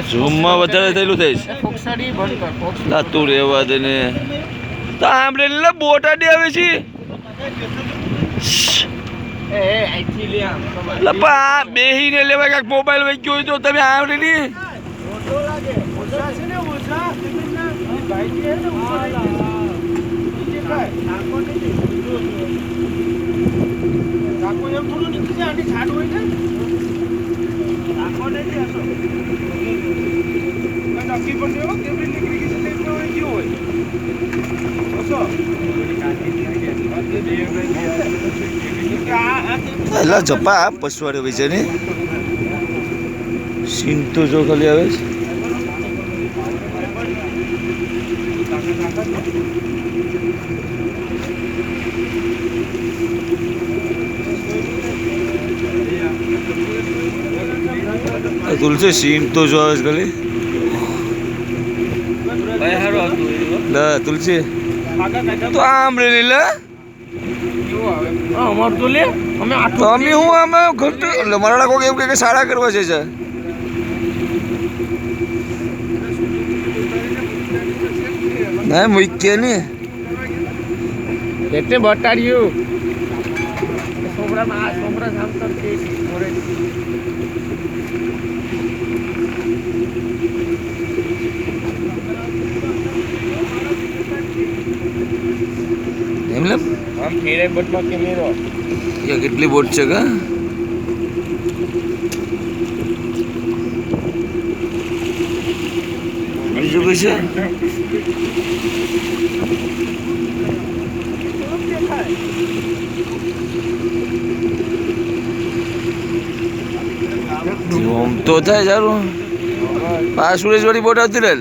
ઝૂમમાં વધારે થયેલું થઈશ તું રહેવા દે ને તો આપણે બોટાડી આવે છે બેહીને લેવા કાંઈક મોબાઈલ વહી ગયો હોય તો તમે આવડે નહીં એલા જપા પસવાડે હોય છે ને સીન તો જો ખાલી આવે છે તુલસી સીન તો જો આવે છે ખાલી તુલસી તો આમ રે લે અમાર તો લે અમે હું અમે ઘર મારા કોઈ એમ કે સારા કરવા છે ના મૂક્યા ને એટલે બતાડ્યું કેટલી બોટ છે કા બીજું કઈ છે તો થાય સારું આ સુરેશ વાળી બોટ આવતી રહે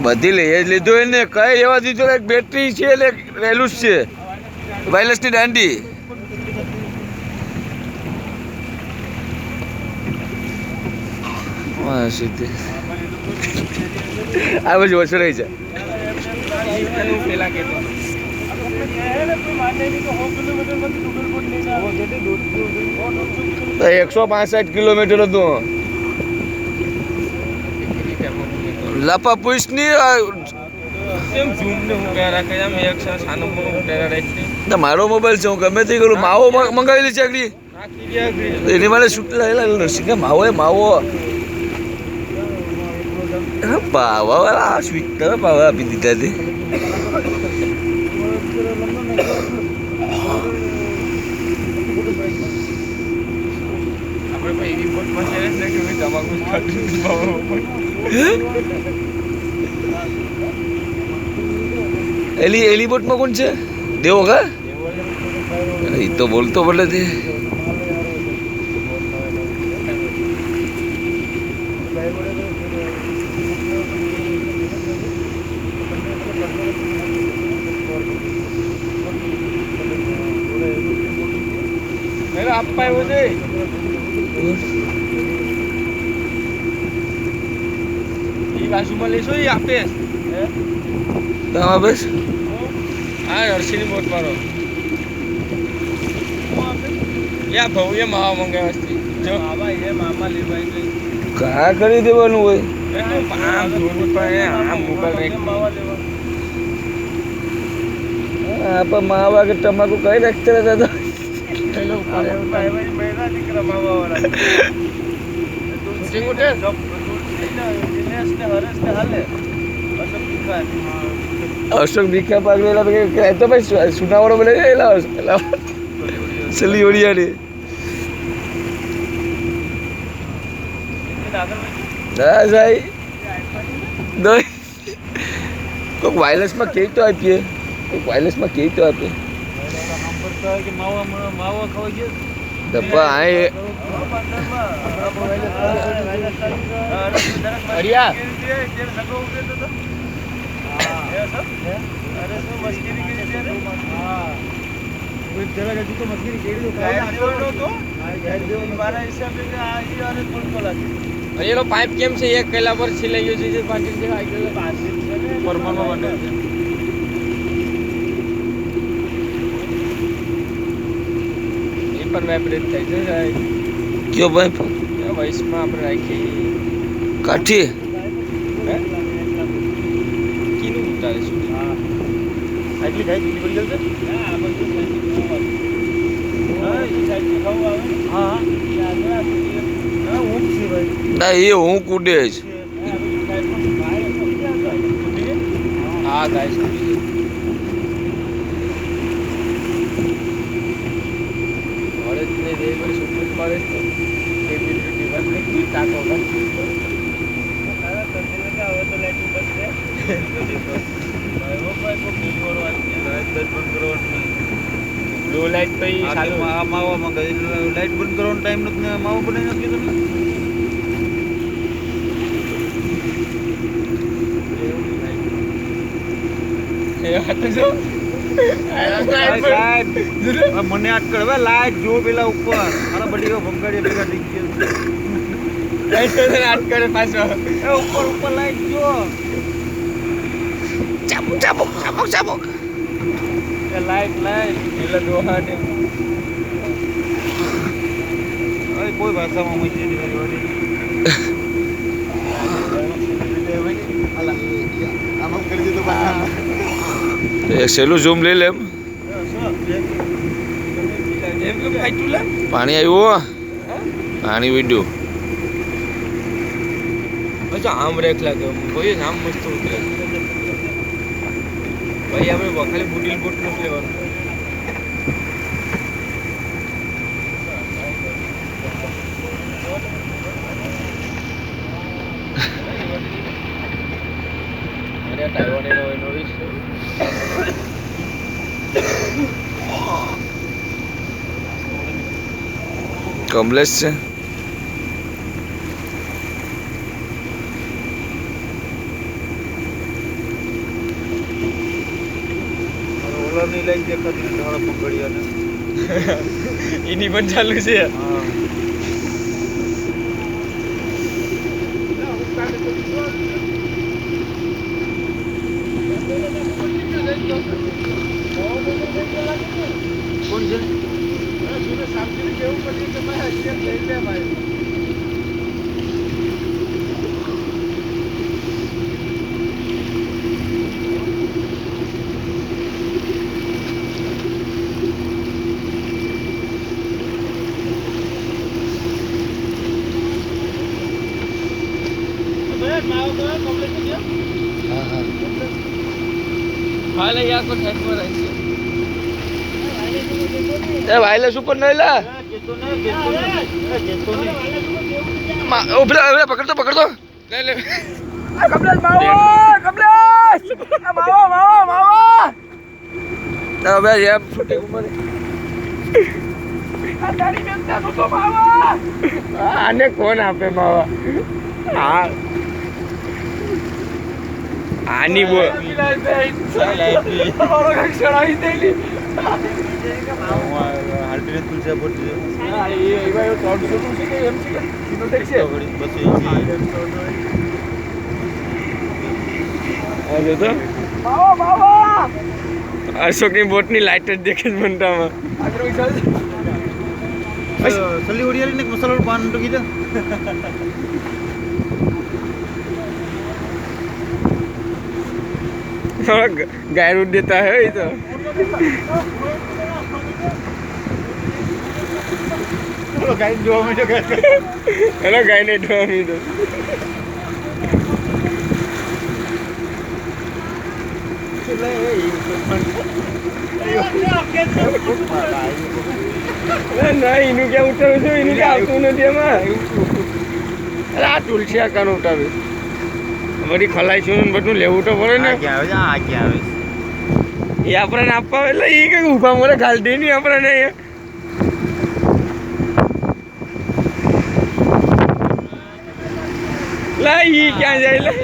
બધી લઈ જ લીધું એને કઈ લેવા દીધું એક બેટરી છે એટલે રહેલું જ છે વાયરલેસની દાંડી સીધી આ બાજુ ઓછો રહી છે 165 કિલોમીટર હતું લાપા પૂછની મારો મોબાઈલ છે હું ગમે તે કરું માવો મંગાવેલી છે આગળ એની મારે શૂટ લાવેલા માવો એ માવો પાવા વાળા સ્વીટ પાવા આપી દીધા તે એલી બોટમાં કોણ છે દેવો કા એ તો બોલતો બોલે તે આપવા આવ્યો છે એ બાજુમાં લેશો એ આપે બસ હા અરસીની બોટ મારો યા ભાવ એ માવા મંગાવ્યા છે જો એ મામા લેવાય કા કરી દેવાનું હોય આમ મોબાઈલ પણ માવા કે તમાકુ કઈ રાખતા હતા અશોક દીખા પાગલેલા તો ભાઈ સુનાવાળો બોલે ચલી ઓડિયા રે ભાઈ દઈ કોઈક વાયરલેસમાં કેવી તો આપીએ કોઈક વાયરલેસમાં કેવી તો આપીએ ડબ્બા આ એનો પાઇપ કેમ છે એક કલાક પર સિલાઈ ગયો છે 5 જેવા આવી ગયો પરમાનમાં બને એ પણ વાઇબ્રેટ થાય છે સાહેબ કયો પાઇપ વૈશમાં આપણે રાખી કાઠી કીનું ઉતારે છે હા આટલી થાય પડી ગયું છે હા આ બધું હા એ સાઈડ ખાવ આવે હા ના એ હું કૂદે જ હા ગાય બ્લુ લાઈટ તો માવામાં લાઈટ બંધ કરવાનો ટાઈમ નથી ને માવો બનાવી નાખ્યો તમે મને અટકળ લાઈટ જો પેલા ઉપર મારા બડી ભંગાડી ભેગા થઈ ગયો અટકળે પાછો ઉપર ઉપર લાઈટ જો ચાપુ ચાપુ ચાપુ ચાપુ લાઈટ લાઈટ પેલા દોહાને કોઈ ભાષામાં મચી સેલું ઝૂમ લઈ લે પાણી આવ્યું પાણી વીડ્યું અચ્છા આમ રેખ લાગે ભાઈ આમ મસ્ત ઉતરે ભાઈ આપણે ખાલી બુટીલ બોટ નથી લેવાનું કમલેશ છે ઓલાની લાઈન દેખાતી નથી હાડા પકડ્યાને એની પણ ચાલુ છે કોણ છે સામજીને કેવું પડ્યું કે ભાઈ અત્યારે લઈ લે ભાઈ વાયરલેસ ઉપર નહીં લા પકડતો પકડતો કમલેશ માવો કમલેશ માવો માવો માવો હવે એમ છૂટી ઉંમરે આને કોણ આપે માવા હા આની બો અશોકની બોટની લાઈટ જ દેખે જ મનટામાં સલી ઓડિયારી ને મસાલો પાન તો કીધા गाय उठ देता है ये तो गाय जो में जो हेलो गाय ने ढो में तो चले ના એનું ક્યાં ઉતારું છું એનું ક્યાં આવતું નથી એમાં. અરે આ તુલસી આકાનું ઉતાર્યું બધી ખલાઈશું ને બધું લેવું તો પડે ને. એ આપણને આપવા એટલે એ કંઈક ઊભા મળે ઘાલ દે નહીં આપણને. લા ઈ ક્યાં જાય લે.